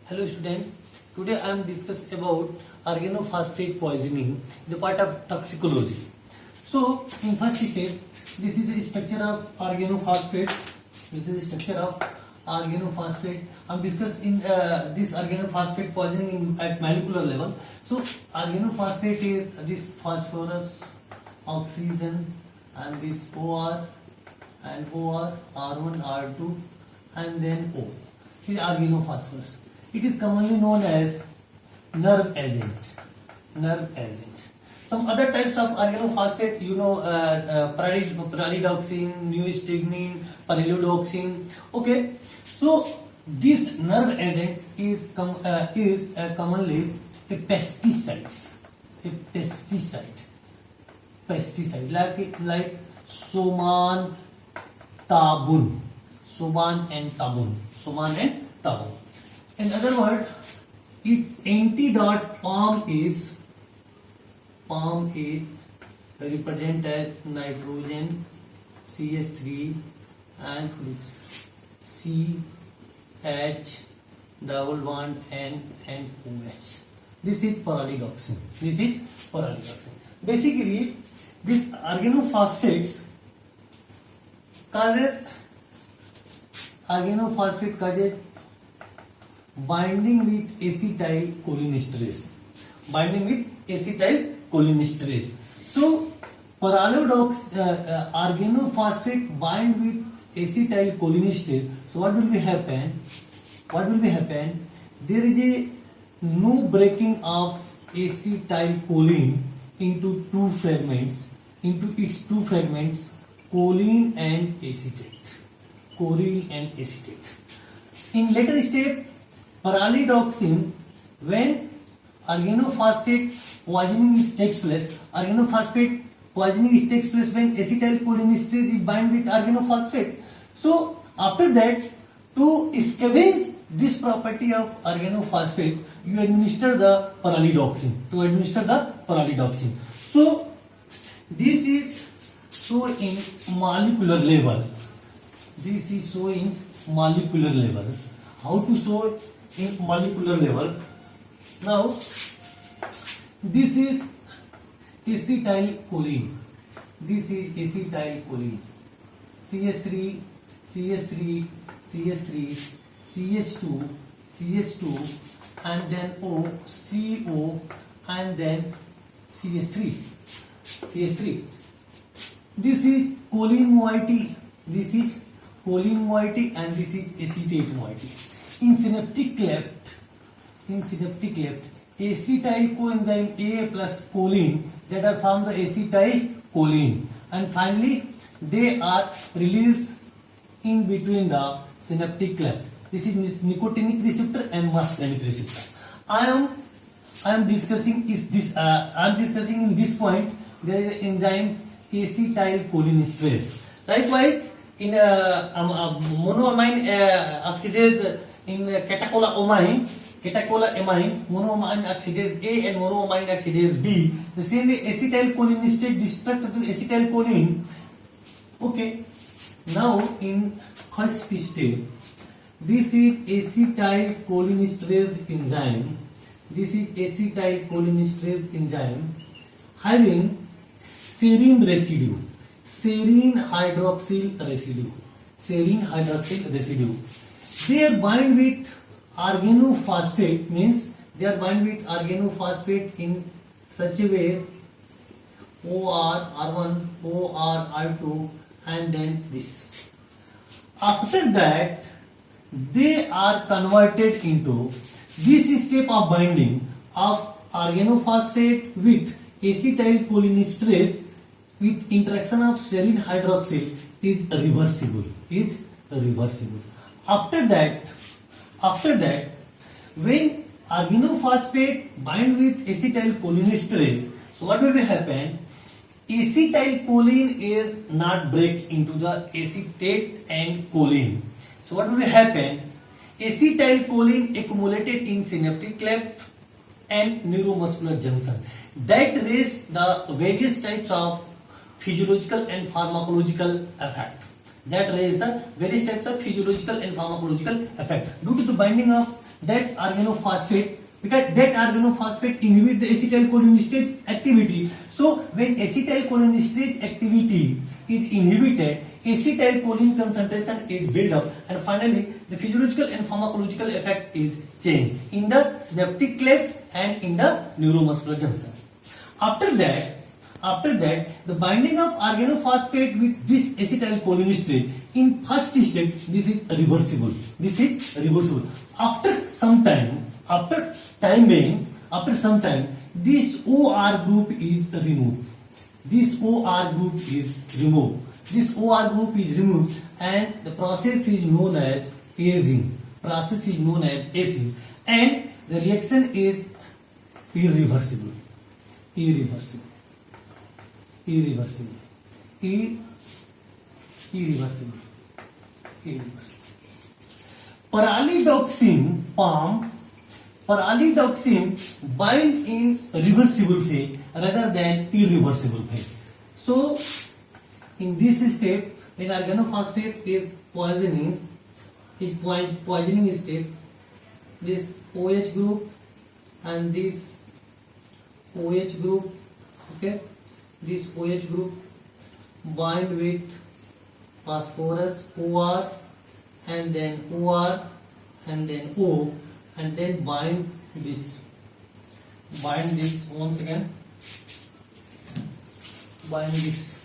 Hello student, today I am discussing about organophosphate poisoning, the part of toxicology. So in first step, this is the structure of organophosphate. This is the structure of organophosphate. I am discussing this organophosphate poisoning at molecular level. So organophosphate is this phosphorus, oxygen, and this OR and OR, R1, R2, and then O. It is organophosphorus. It is commonly known as nerve agent. Nerve agent. Some other types of organophosphate, pyridoxine, neostigmine, pyrrolidinoxine. Okay, so this nerve agent is commonly a pesticide. A pesticide like soman, tabun, soman and tabun. In other words, its antidote palm is represent as nitrogen, CH3 and this CH double bond N and OH. This is pyrrolidoxine. Basically, this organophosphates causes binding with acetylcholinesterase. So, organophosphate bind with acetylcholinesterase. So, what will be happen? There is a no breaking of acetylcholine into its two fragments, choline and acetate. In later step, pyrrolidoxine, when organophosphate poisoning takes place when acetylcholinesterase is bind with organophosphate. So after that, to scavenge this property of organophosphate, you administer the pyrrolidoxine. So this is so in molecular level. How to show in molecular level? Now, this is acetylcholine. CH3, CH2, and then O, CO, and then CH3. This is choline moiety. And this is acetate moiety. In synaptic cleft, acetyl coenzyme A plus choline that are formed the acetylcholine, and finally they are released in between the synaptic cleft. This is nicotinic receptor and muscarinic receptor. I am discussing in this point there is an enzyme acetylcholinesterase. Likewise, in monoamine oxidase in catecholamine, monoamine oxidase A and monoamine oxidase B, the same way acetylcholinesterase destruct to acetylcholine. Okay, now in first step, this is acetylcholinesterase enzyme. Having serine hydroxyl residue. They are bind with organophosphate, in such a way OR, R1, OR, R2, and then this. After that, they are converted into this step of binding of organophosphate with acetylcholinesterase with interaction of serine hydroxyl is reversible. After that, when organophosphate bind with acetylcholinesterase, so what will happen? Acetylcholine is not break into the acetate and choline. So what will happen? Acetylcholine accumulated in synaptic cleft and neuromuscular junction. That raise the various types of physiological and pharmacological effect. Due to the binding of that organophosphate, because that organophosphate inhibit the acetylcholinesterase activity. So when acetylcholinesterase activity is inhibited, acetylcholine concentration is built up, and finally the physiological and pharmacological effect is changed in the synaptic cleft and in the neuromuscular junction. After that, the binding of organophosphate with this acetylcholinesterase in first step, this is reversible. After some time, this OR group is removed. This OR group is removed, and the process is known as aging. And the reaction is irreversible. Paralidoxin bind in reversible phase rather than irreversible phase. So in this step, when organophosphate is poisoning state, this OH group and this OH group, okay, this OH group bind with phosphorus OR, and then OR, and then O, and then bind this once again, bind this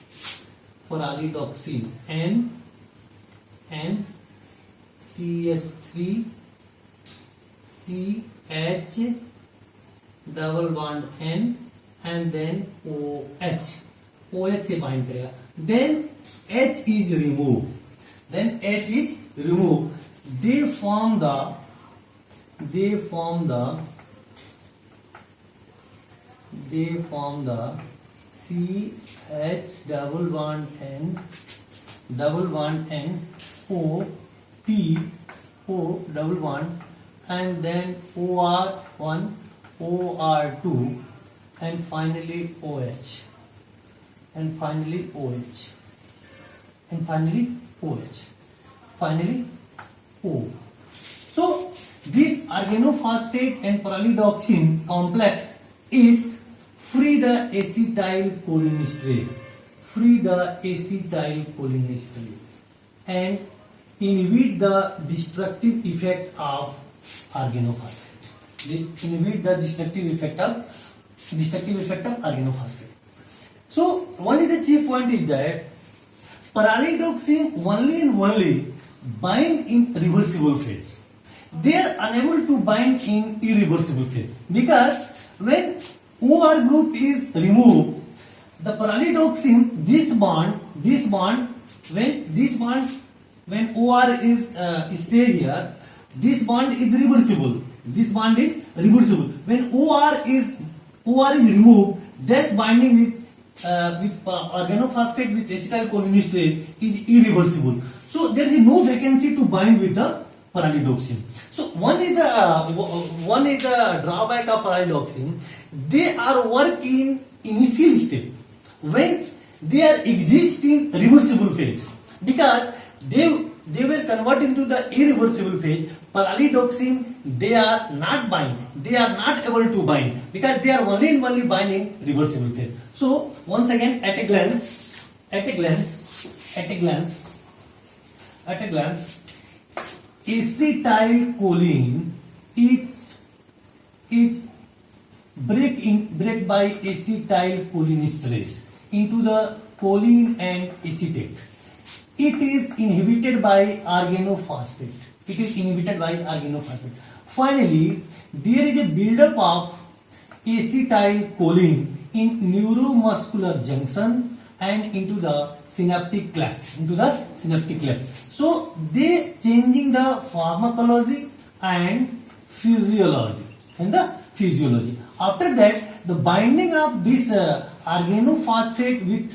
paralidoxin and CH3 CH double bond N, and then OH से bind करेगा. Then H is removed. They form the CH double bond N O P O double bond, and then OR1 OR2, and finally OH, and finally O. So this organophosphate and paralidoxin complex is free the acetylcholinesterase and inhibit the destructive effect of organophosphate. So one is the chief point is that paralidoxin only and only bind in reversible phase. They are unable to bind in irreversible phase, because when OR group is removed, the paralidoxin, when OR is stay here, this bond is reversible. When OR is removed, that binding with organophosphate with acetylcholinesterase is irreversible. So there is no vacancy to bind with the paralidoxin. So one is the drawback of paralidoxin. They are work in initial step when they are existing reversible phase, because they were converted into the irreversible phase. Paralidoxin, they are not able to bind, because they are only binding reversible phase. So once again, at a glance, acetylcholine is break by acetylcholinesterase into the choline and acetate. It is inhibited by organophosphate. Finally, there is a buildup of acetylcholine in neuromuscular junction and into the synaptic cleft. So they changing the pharmacology and physiology. After that, the binding of this organophosphate with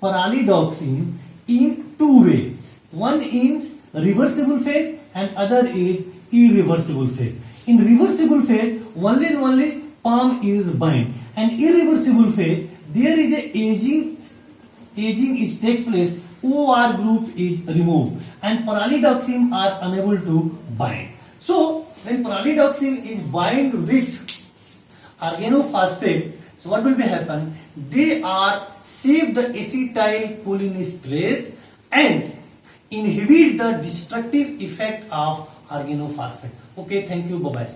paralidoxin in two ways. One in reversible phase and other is irreversible phase. In reversible phase, only and only palm is bind, and irreversible phase, there is a aging takes place. OR group is removed and paralidoxin are unable to bind. So when polydioxin is bind with organophosphate, so what will be happen? They are save the acetylcholinesterase and inhibit the destructive effect of organophosphate. Okay, thank you, bye bye.